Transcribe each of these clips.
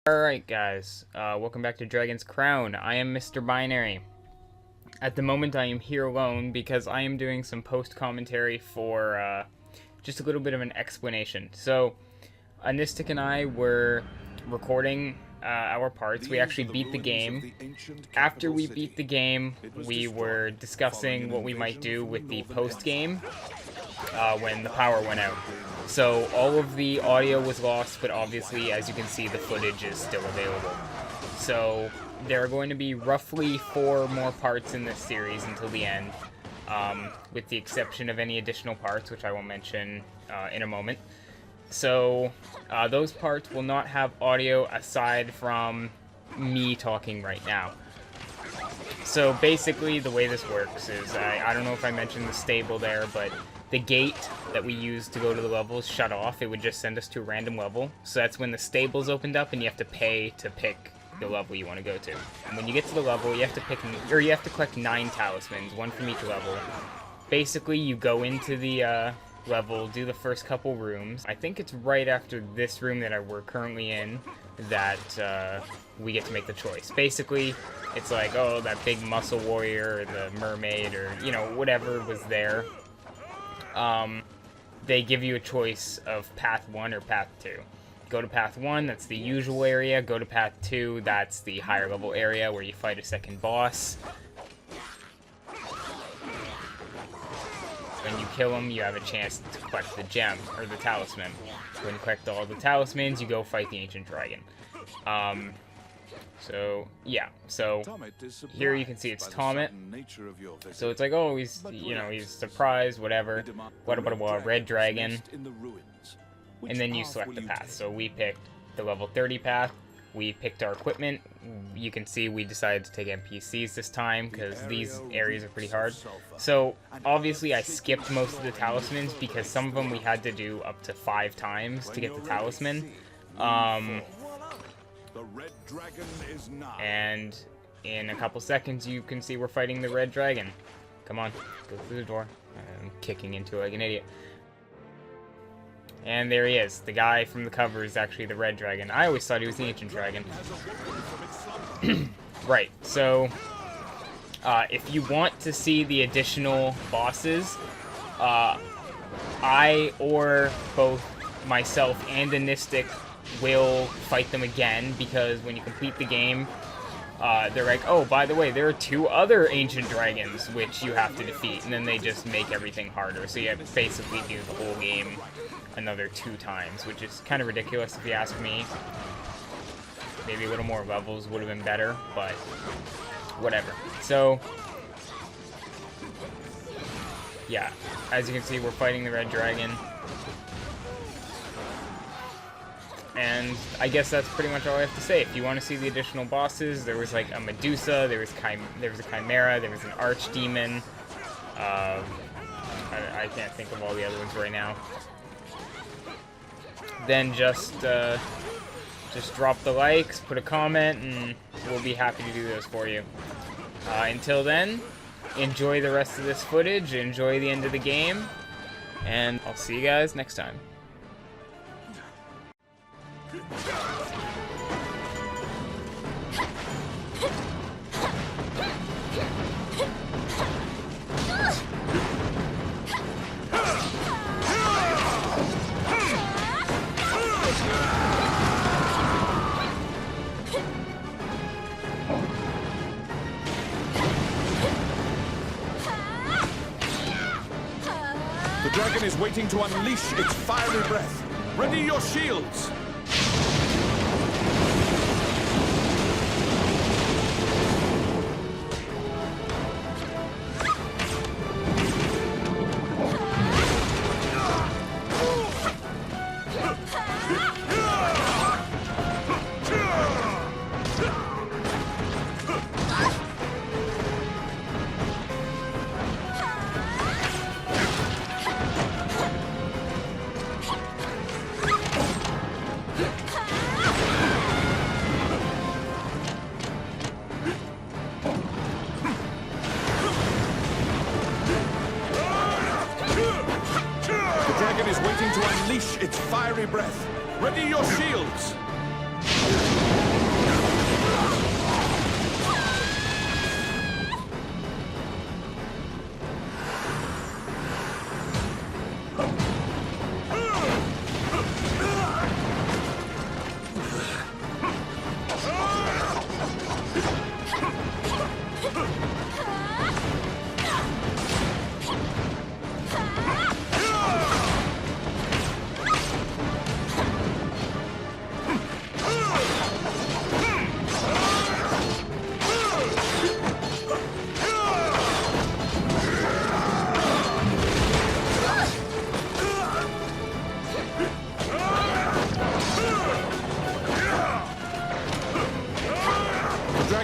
Alright guys, welcome back to Dragon's Crown. I am Mr. Binary. At the moment I am here alone because I am doing some post-commentary for just a little bit of an explanation. So, Anystic and I were recording our parts. We actually beat the game. After we beat the game, we were discussing what we might do with the post-game when the power went out. So all of the audio was lost, but obviously, as you can see, the footage is still available. So there are going to be roughly 4 more parts in this series until the end, with the exception of any additional parts, which I will mention in a moment. So those parts will not have audio aside from me talking right now. So basically, the way this works is, I don't know if I mentioned the stable there, but the gate that we use to go to the levels shut off. It would just send us to a random level. So that's when the stables opened up and you have to pay to pick the level you want to go to. And when you get to the level, you have to collect 9 talismans, 1 from each level. Basically, you go into the level, do the first couple rooms. I think it's right after this room that we're currently in that we get to make the choice. Basically, it's like, oh, that big muscle warrior, or the mermaid, or, you know, whatever was there. They give you a choice of path 1 or path 2. Go to path 1, that's the usual area. Go to path 2, that's the higher level area where you fight a second boss. When you kill him, you have a chance to collect the gem, or the talisman. When you collect all the talismans, you go fight the ancient dragon. So, yeah. So, here you can see it's Tomet. So it's like, oh, he's surprised, whatever. What about a red dragon? And then you select the path. So we picked the level 30 path. We picked our equipment. You can see we decided to take NPCs this time, because these areas are pretty hard. So, obviously I skipped most of the talismans, because some of them we had to do up to 5 times to get the talisman. And in a couple seconds, you can see we're fighting the red dragon. Come on, go through the door. I'm kicking into it like an idiot. And there he is. The guy from the cover is actually the red dragon. I always thought he was the ancient dragon. Right, so if you want to see the additional bosses, I or both myself and Anystic will fight them again, because when you complete the game, they're like, oh, by the way, there are 2 other ancient dragons which you have to defeat, and then they just make everything harder, so you have to basically do the whole game another 2 times, which is kind of ridiculous if you ask me. Maybe a little more levels would have been better, but whatever. So, yeah, as you can see, we're fighting the red dragon. And I guess that's pretty much all I have to say. If you want to see the additional bosses, there was like a Medusa, there was a Chimera, there was an Archdemon. I can't think of all the other ones right now. Then just drop the likes, put a comment, and we'll be happy to do those for you. Until then, enjoy the rest of this footage, enjoy the end of the game, and I'll see you guys next time. The dragon is waiting to unleash its fiery breath. Ready your shields! is waiting to unleash its fiery breath. Ready your shields!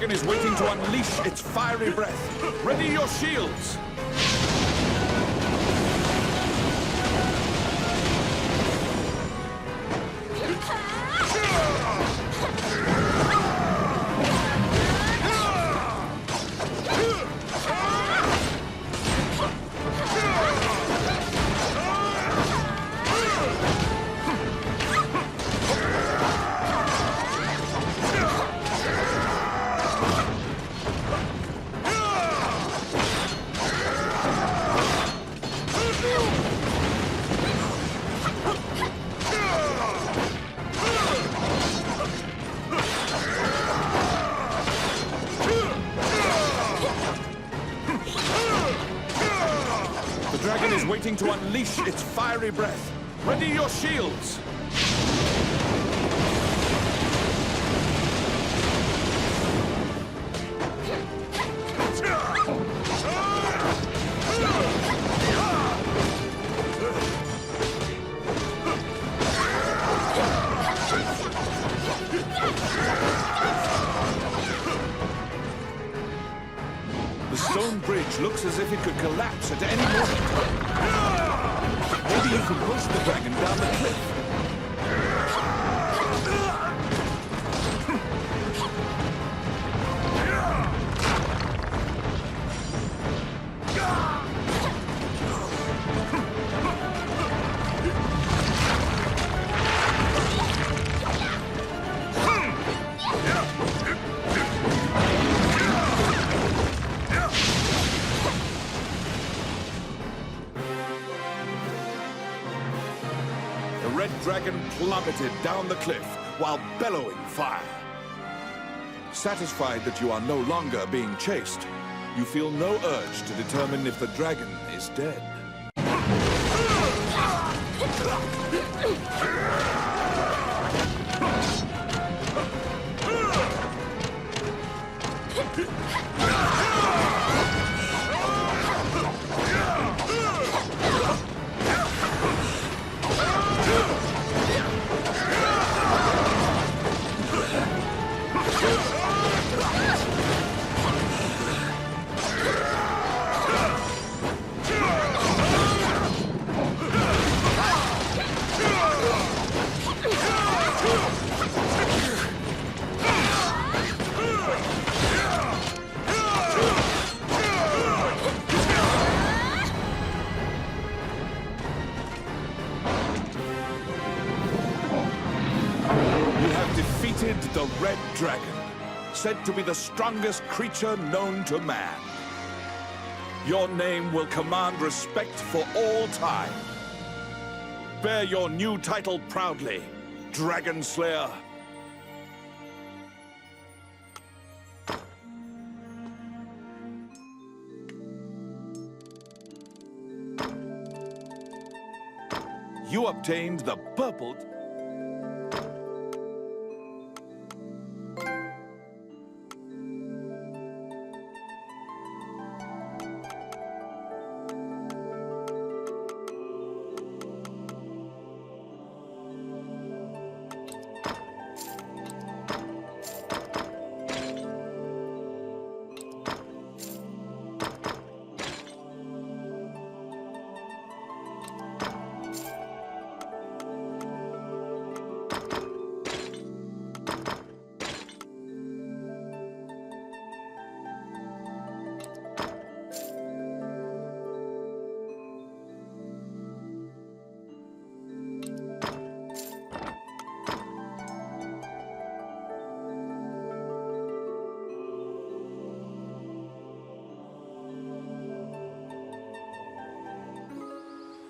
dragon is waiting to unleash its fiery breath. Ready your shields! The dragon is waiting to unleash its fiery breath. Ready your shields! The stone bridge looks as if it could collapse at any moment. Maybe you can push the dragon down the cliff. The red dragon plummeted down the cliff while bellowing fire. Satisfied that you are no longer being chased, you feel no urge to determine if the dragon is dead. Defeated the red dragon, said to be the strongest creature known to man. Your name will command respect for all time. Bear your new title proudly, Dragon Slayer. You obtained the purple...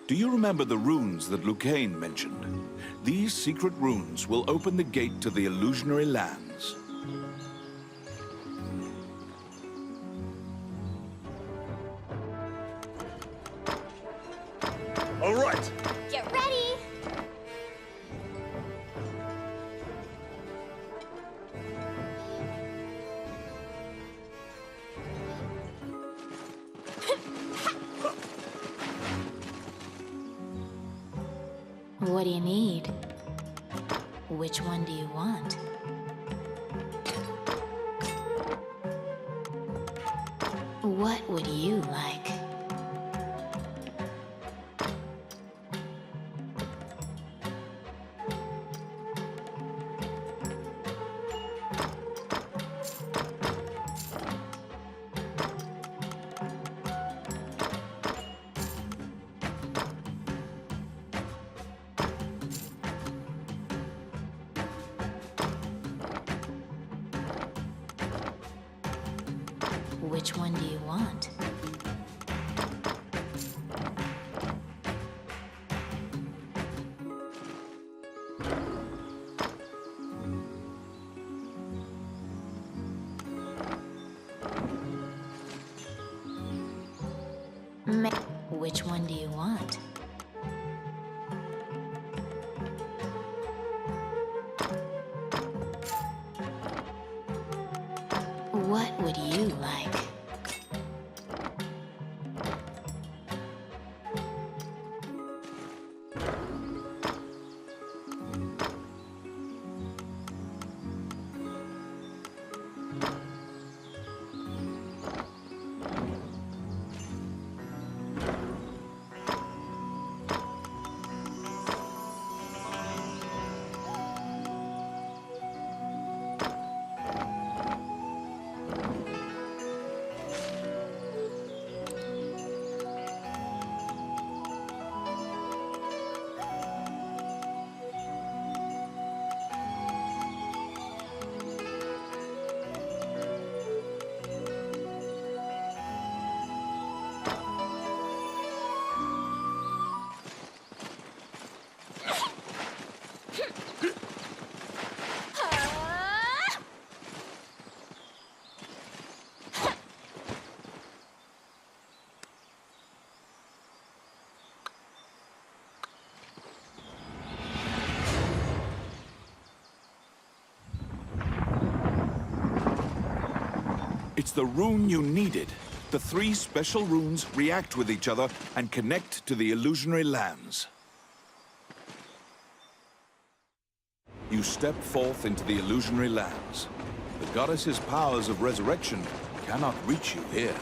Do you remember the runes that Lucane mentioned? These secret runes will open the gate to the illusionary lands. All right. Get ready! What do you need? Which one do you want? What would you like? Which one do you want? Which one do you want? What would you like? It's the rune you needed. The 3 special runes react with each other and connect to the illusionary lands. You step forth into the illusionary lands. The goddess's powers of resurrection cannot reach you here.